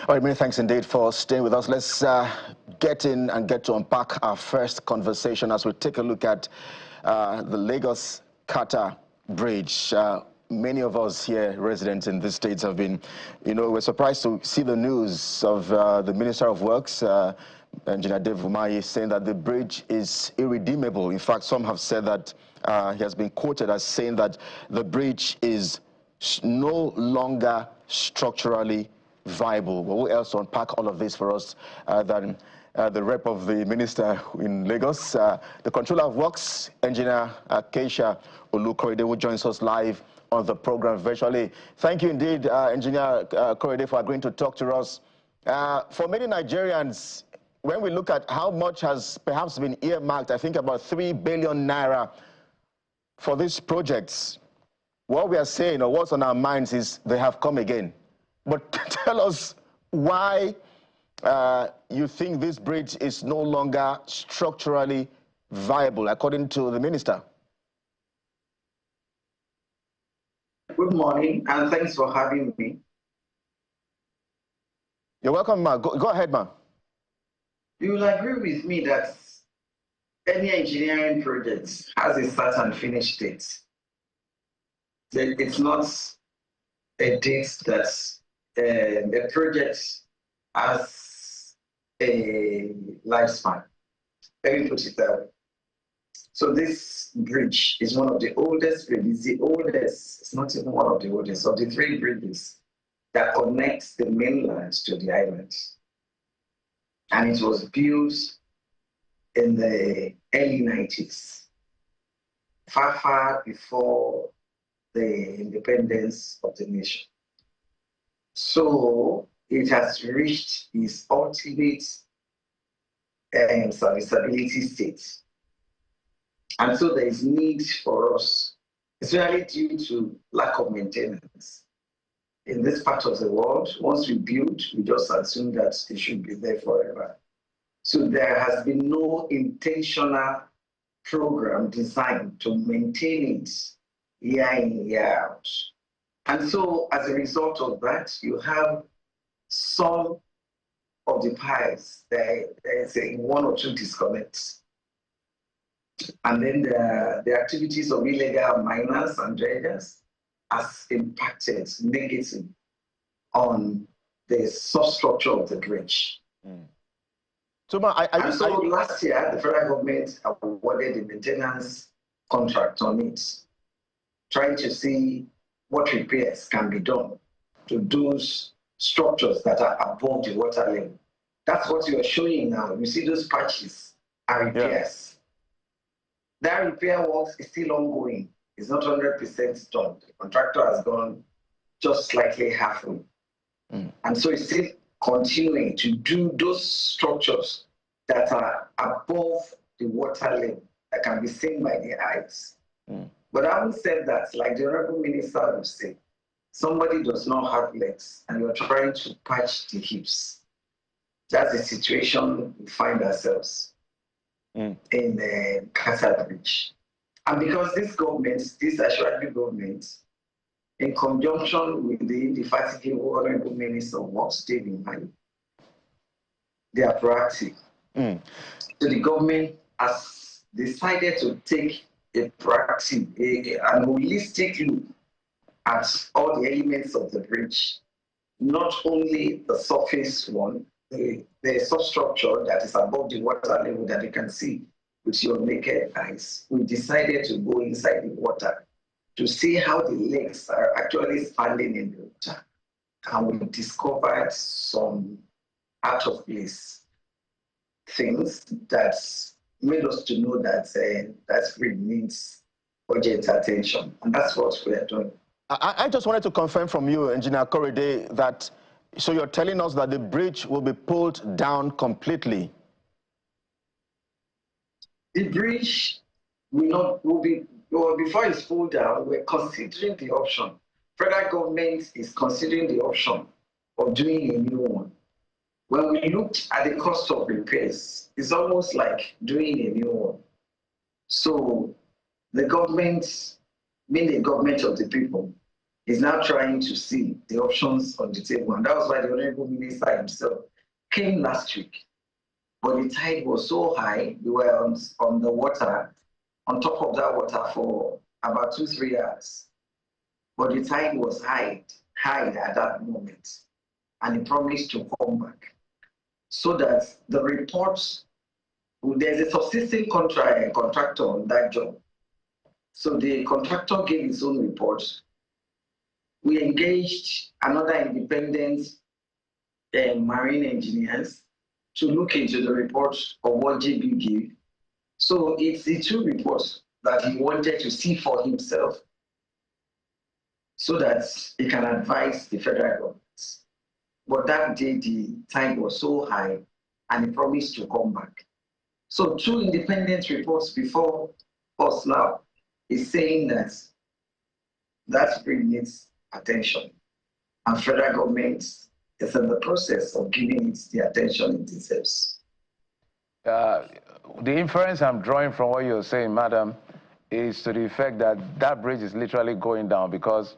All right, many thanks indeed for staying with us. Let's get in and get to unpack our first conversation as we take a look at the Lagos-Qatar Bridge. Many of us here, residents in these states, have been, we're surprised to see the news of the Minister of Works, Engineer Dave Umahi, saying that the bridge is irredeemable. In fact, some have said that he has been quoted as saying that the bridge is no longer structurally viable. Well, who else to unpack all of this for us than the rep of the minister in Lagos, the controller of works, Engineer Keisha Olukorede, who joins us live on the program virtually. Thank you indeed, Engineer Korede, for agreeing to talk to us. For many Nigerians, when we look at how much has perhaps been earmarked, I think about 3 billion naira for these projects, what we are saying or what's on our minds is they have come again. But tell us why you think this bridge is no longer structurally viable, according to the minister. Good morning, and thanks for having me. You're welcome, ma. Go ahead, ma. You will agree with me that any engineering project has a start and finish date. It's not a date that the project has a lifespan. Let me put it that way. So this bridge is one of the oldest bridges, the oldest, it's not even one of the oldest, of the 3 bridges that connects the mainland to the island. And it was built in the early 90s, far before the independence of the nation. So it has reached its ultimate serviceability state. And so there is need for us, especially due to lack of maintenance. In this part of the world, once we build, we just assume that it should be there forever. So there has been no intentional program designed to maintain it year in, year out. And so as a result of that, you have some of the pies, there's 1 or 2 disconnects. And then the activities of illegal miners and dredgers has impacted negatively on the substructure of the bridge. So, last year, the federal government awarded a maintenance contract on it, trying to see what repairs can be done to those structures that are above the water level. That's what you are showing now. You see those patches are repairs. Yeah. That repair work is still ongoing. It's not 100% done. The contractor has gone just slightly halfway. And so it's still continuing to do those structures that are above the water level, that can be seen by the eyes. But having said that, like the Honorable Minister would say, somebody does not have legs and you're trying to patch the hips. That's the situation we find ourselves in the Qatar Bridge. And because this government, this Ashrafi government, in conjunction with the indefatigable Honorable Minister of Works, David Umahi, they are proactive. So the government has decided to take a proactive, an holistic look at all the elements of the bridge, not only the surface one, the substructure that is above the water level that you can see with your naked eyes. We decided to go inside the water to see how the legs are actually standing in the water. And we discovered some out of place things that made us to know that that bridge needs urgent attention. And that's what we are doing. I just wanted to confirm from you, Engineer Korede, that so you're telling us that the bridge will be pulled down completely? The bridge will be, well, before it's pulled down, we're considering the option. Federal government is considering the option of doing a new one. When we looked at the cost of repairs, it's almost like doing a new one. So the government, being the government of the people, He's now trying to see the options on the table. And that was why the Honorable Minister himself came last week. But the tide was so high, we were on the water, on top of that water for about 2-3 hours. But the tide was high at that moment. And he promised to come back. So that the reports, there's a subsisting contractor on that job. So the contractor gave his own report. We engaged another independent marine engineers to look into the report of what JB gave. So it's the two reports that he wanted to see for himself so that he can advise the federal government. But that day, the tide was so high and he promised to come back. So 2 independent reports before us now is saying that that bridge needs attention. And federal government is in the process of giving it the attention it deserves. The inference I'm drawing from what you're saying, madam, is to the effect that that bridge is literally going down, because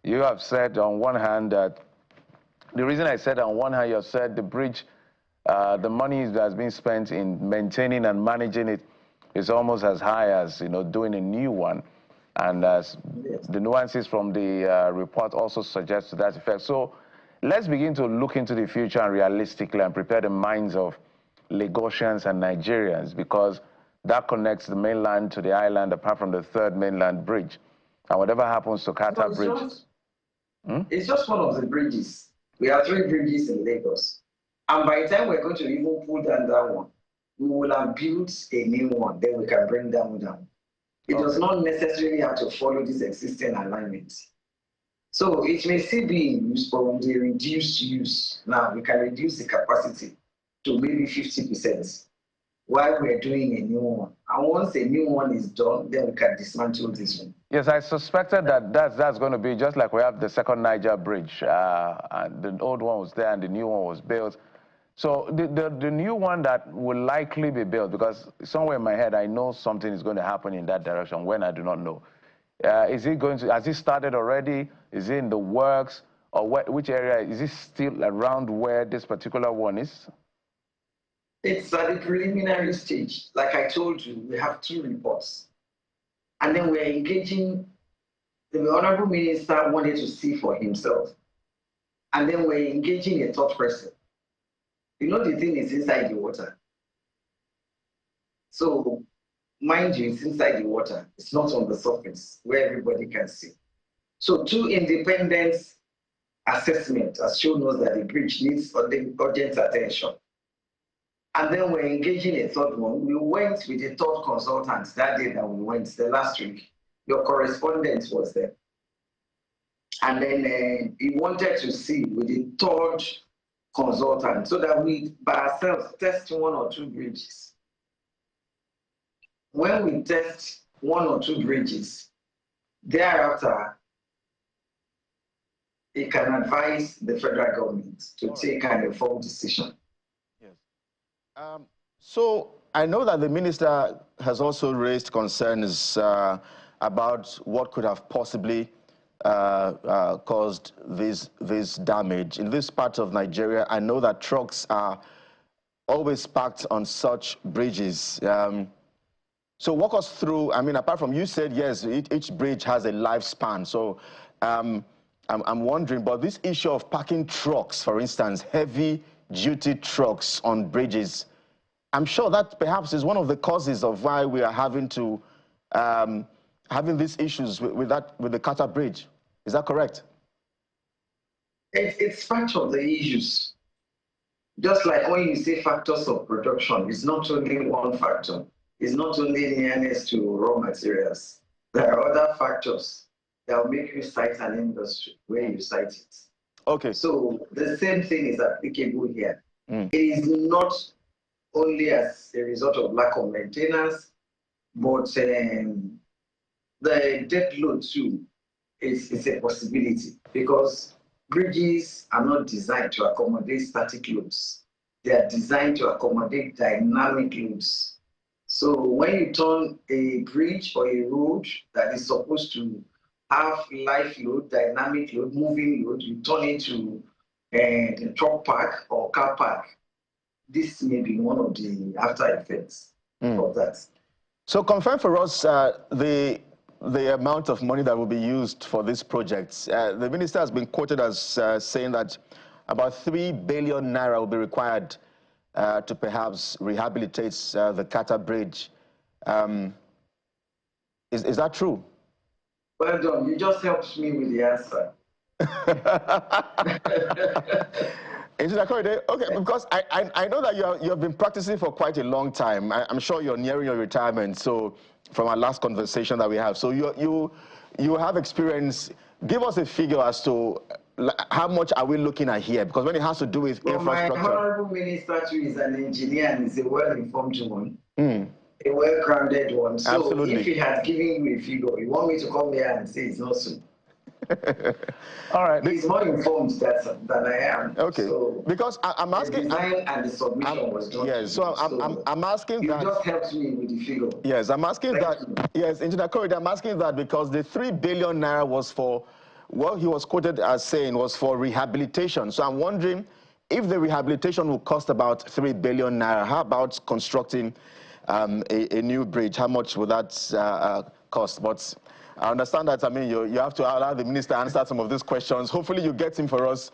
you have said on one hand that, the reason I said on one hand, you have said the bridge, the money that has been spent in maintaining and managing it is almost as high as, doing a new one. And as the nuances from the report also suggest to that effect. So let's begin to look into the future and realistically and prepare the minds of Lagosians and Nigerians, because that connects the mainland to the island apart from the 3rd mainland bridge. And whatever happens to Qatar Bridge... It's just one of the bridges. We have 3 bridges in Lagos. And by the time we're going to even pull down that one, we will have built a new one, then we can bring that one down. It does not necessarily have to follow this existing alignment. So it may still be in use, but with the reduced use, now we can reduce the capacity to maybe 50% while we're doing a new one. And once a new one is done, then we can dismantle this one. Yes, I suspected that that's going to be just like we have the 2nd Niger Bridge. And the old one was there and the new one was built. So the new one that will likely be built, because somewhere in my head I know something is going to happen in that direction, when I do not know. Has it started already? Is it in the works? Or which area? Is it still around where this particular one is? It's at the preliminary stage. Like I told you, we have 2 reports. And then we're engaging, the Honorable Minister wanted to see for himself. And then we're engaging a 3rd person. The thing is inside the water. So, mind you, it's inside the water. It's not on the surface where everybody can see. So 2 independent assessments has shown us that the bridge needs urgent attention. And then we're engaging a 3rd one. We went with the 3rd consultant that day that we went, the last week. Your correspondent was there. And then he wanted to see with the 3rd consultant so that we, by ourselves, test 1 or 2 bridges. When we test 1 or 2 bridges, thereafter, it can advise the federal government to take an informed decision. So I know that the minister has also raised concerns about what could have possibly caused this damage. In this part of Nigeria, I know that trucks are always parked on such bridges. So walk us through, apart from you said, yes, each bridge has a lifespan. So I'm wondering, but this issue of parking trucks, for instance, heavy-duty trucks on bridges, I'm sure that perhaps is one of the causes of why we are having to having these issues with the Qatar Bridge. Is that correct? It's part of the issues. Just like when you say factors of production, it's not only one factor. It's not only nearness to raw materials. There are other factors that will make you cite an industry where you cite it. Okay. So the same thing is applicable here. It is not only as a result of lack of maintenance, but the dead load too is a possibility, because bridges are not designed to accommodate static loads. They are designed to accommodate dynamic loads. So when you turn a bridge or a road that is supposed to have life load, dynamic load, moving load, you turn it to a truck park or car park. This may be one of the after effects of that. So confirm for us the amount of money that will be used for these projects. The minister has been quoted as saying that about 3 billion naira will be required to perhaps rehabilitate the Qatar Bridge. Is that true? Well done. You just helped me with the answer. Okay, because I know that you have been practicing for quite a long time. I'm sure you're nearing your retirement. So from our last conversation that we have, so you have experience. Give us a figure as to how much are we looking at here? Because when it has to do with infrastructure. My honorable minister too is an engineer and is a well-informed one, a well-grounded one. So Absolutely. if he had given you a figure, you want me to come here and say it's not so. All right. He's more informed than I am. Okay. So because I'm asking. The design and the submission was done. Yes. So I'm asking you that. You just helped me with the figure. Yes, I'm asking that. Yes, Engineer Corridor, I'm asking that because the 3 billion naira was for what he was quoted as saying was for rehabilitation. So I'm wondering if the rehabilitation will cost about 3 billion naira. How about constructing a new bridge? How much would that cost? But I understand that, I mean, you have to allow the minister to answer some of these questions. Hopefully you get him for us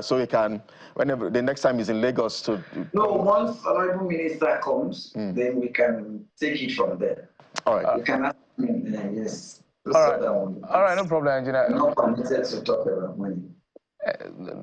so he can, whenever the next time he's in Lagos. To no, once honorable minister comes, then we can take it from there. All right. You can ask me, yes. All right, no problem, Engineer. I'm not permitted to talk about money.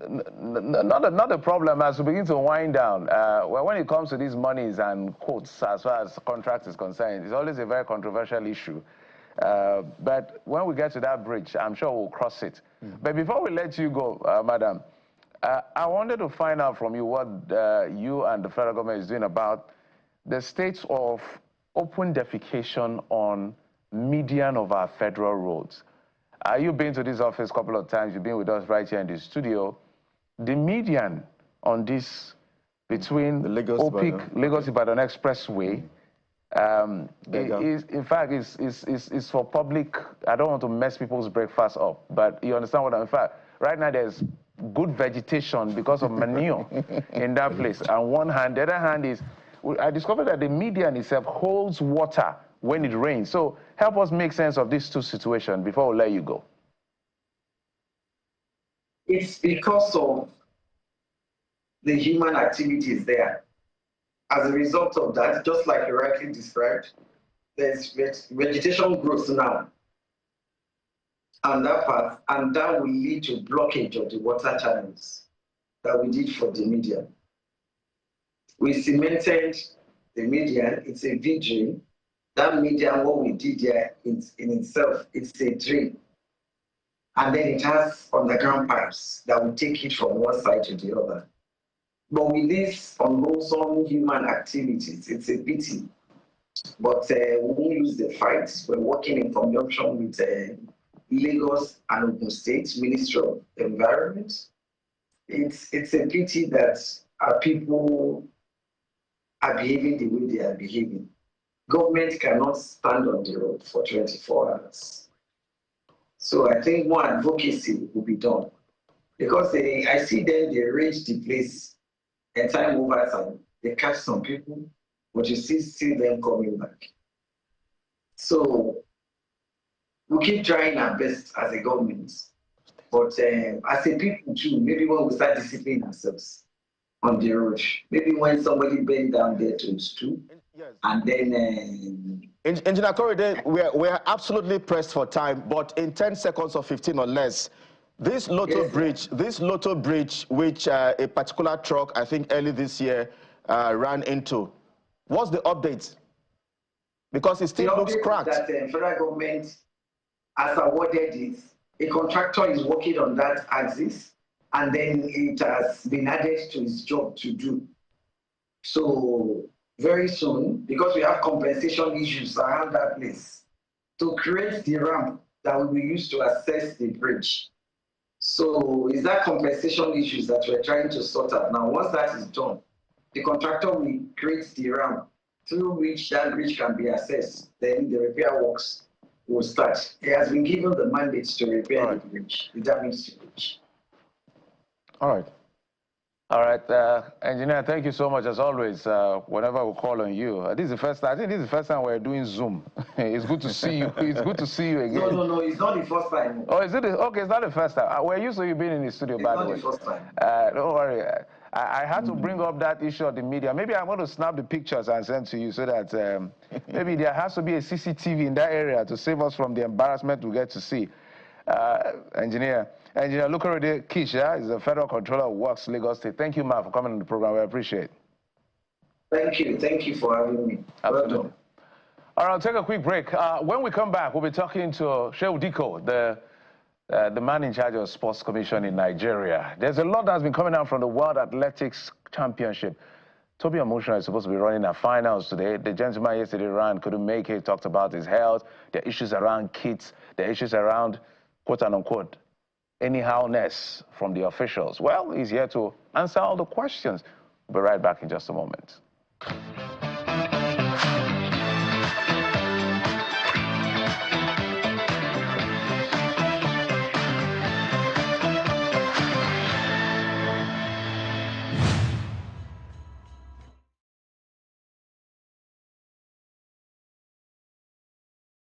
Not a problem as we begin to wind down. Well, when it comes to these monies and quotes, as far as contract is concerned, it's always a very controversial issue. But when we get to that bridge, I'm sure we'll cross it. But before we let you go, Madam, I wanted to find out from you what you and the federal government is doing about the state of open defecation on median of our federal roads. You've been to this office a couple of times. You've been with us right here in the studio. The median on this between the Lagos-Ibadan Expressway is, in fact, is for public. I don't want to mess people's breakfast up, but you understand what I'm. In fact, right now there's good vegetation because of manure in that place. On one hand, the other hand is, I discovered that the median itself holds water when it rains. So help us make sense of these two situations before we let you go. It's because of the human activities there. As a result of that, just like you rightly described, there's vegetation growth now on that path, and that will lead to blockage of the water channels that we did for the median. We cemented the median, it's a V-drain. That median, what we did there in itself, it's a drain. And then it has underground pipes that will take it from one side to the other. But with these unwholesome human activities, it's a pity. But we won't lose the fight. We're working in conjunction with Lagos and Ogun State Ministry of Environment. It's a pity that our people are behaving the way they are behaving. Government cannot stand on the road for 24 hours. So I think more advocacy will be done. Because I see them, they raid the place, and time over time, they catch some people, but you see them coming back. So we keep trying our best as a government, but as a people too, maybe when we start disciplining ourselves on the road, maybe when somebody bend down there to stoop, and then... Engineer Corridor, we're absolutely pressed for time, but in 10 seconds or 15 or less, this Lotto bridge, which a particular truck, I think early this year, ran into, what's the update? Because it still looks cracked. That the federal government has awarded it. A contractor is working on that axis, and then it has been added to his job to do. So very soon, because we have compensation issues around that place, to create the ramp that will be used to access the bridge. So is that compensation issues that we're trying to sort out. Now, once that is done, the contractor will create the ramp through which that bridge can be accessed. Then the repair works will start. He has been given the mandate to repair Right. the bridge, the damaged bridge. All right. All right, engineer, thank you so much as always. Whenever we call on you, this is the first time. I think this is the first time we're doing Zoom. It's good to see you. It's good to see you again. No, it's not the first time. Oh, is it? Okay, it's not the first time. We're used to you being in the studio, It's by the not way. the first time. Don't worry. I had to bring up that issue of the media. Maybe I'm going to snap the pictures and send to you so that maybe there has to be a CCTV in that area to save us from the embarrassment we get to see. Engineer Lukorede Kisha is the Federal Controller of Works, Lagos State. Thank you, Ma, for coming on the program. We appreciate it. Thank you for having me. Absolutely. Well done. All right, I'll take a quick break. When we come back, we'll be talking to Shehu Diko, the man in charge of Sports Commission in Nigeria. There's a lot that's been coming out from the World Athletics Championship. Toby Amusha is supposed to be running our finals today. The gentleman yesterday ran, couldn't make it, talked about his health, the issues around kits, the issues around, quote unquote, anyhowness from the officials. Well, he's here to answer all the questions. We'll be right back in just a moment.